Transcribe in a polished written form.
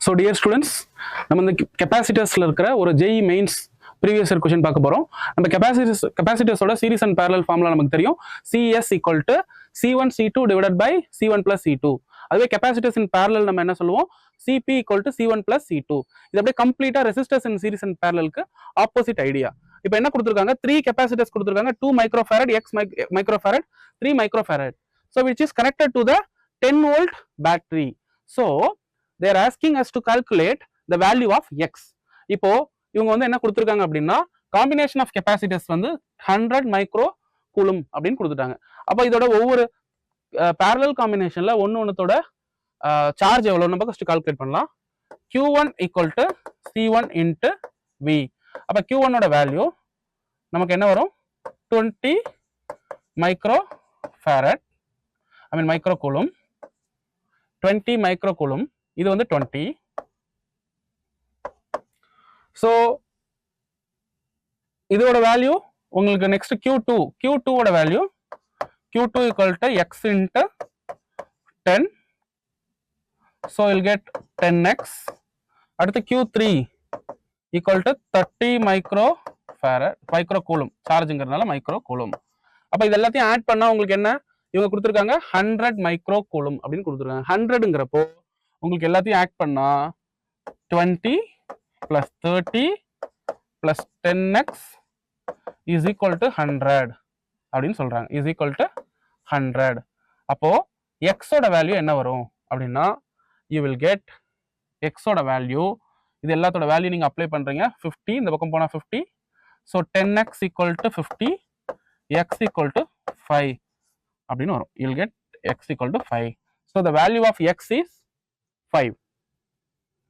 So dear students, நம்ம இந்த கெபாசிட்டர்ஸ்ல இருக்கிற ஒரு JEE mains previous year question பார்க்க போறோம். நம்ம கெபாசிட்டர்ஸோட சீரிஸ் அண்ட் parallel ஃபார்முலா நமக்கு தெரியும். CS = C1 C2 / C1 + C2. அதுவே கெபாசிட்டர்ஸ் இன் parallel நம்ம என்ன சொல்லுவோம்? CP = C1 + C2. இது அப்படியே கம்ப்ளீட்டா ரெசிஸ்டர்ஸ் இன் சீரிஸ் அண்ட் parallelக்கு ஆப்போசிட் ஐடியா. இப்போ என்ன கொடுத்திருக்காங்க? 3 கெபாசிட்டர்ஸ் கொடுத்திருக்காங்க. 2 microfarad, X microfarad, 3 microfarad. So which is connected to the 10 volt battery. So they are asking us to calculate the value of X. இப்போ இவங்க வந்து என்ன கொடுத்திருக்காங்க அப்படின்னா காம்பினேஷன் ஆஃப் கெபாசிட்டர்ஸ் வந்து 100 மைக்ரோ கூலும் அப்படின்னு கொடுத்துட்டாங்க. அப்போ இதோட ஒவ்வொரு parallel காம்பினேஷன்ல ஒன்னோட சார்ஜ் எவ்வளவு நம்ம ஃபர்ஸ்ட் கால்குலேட் பண்ணலாம். Q1 = C1 × V. அப்ப Q1 ஓட வேல்யூ நமக்கு என்ன வரும்? 20 micro farad, micro coulomb. 20 micro coulomb, இது வந்து 20. சோ இதோட வேல்யூ உங்களுக்கு நெக்ஸ்ட் Q2 ஓட value Q2 = X × 10. so you'll get 10x. அடுத்து Q3 = 30 மைக்ரோ கூலும், சார்ஜ்ங்கறதுனால மைக்ரோ கூலும். அப்ப இது எல்லாத்தையும் ஆட் பண்ணா உங்களுக்கு என்ன? இவங்க கொடுத்திருக்காங்க 100 மைக்ரோ கூலும் அப்படின்னு கொடுத்திருக்காங்க. 100ங்கறப்போ உங்களுக்கு எல்லாத்தையும் ஆட் பண்ணா 20 + 30 + 10x = 100 அப்படின்னு சொல்றாங்க. = 100. அப்போ x ஓட வேல்யூ என்ன வரும் அப்படின்னா you will get x ஓட வேல்யூ, இது எல்லாத்தோட வேல்யூ நீங்க அப்ளை பண்றீங்க. 50 இந்த பக்கம் போனா 50. so 10x = 50, x = 5 அப்படின்னு வரும். you will get x = 5. so the value of x is 5.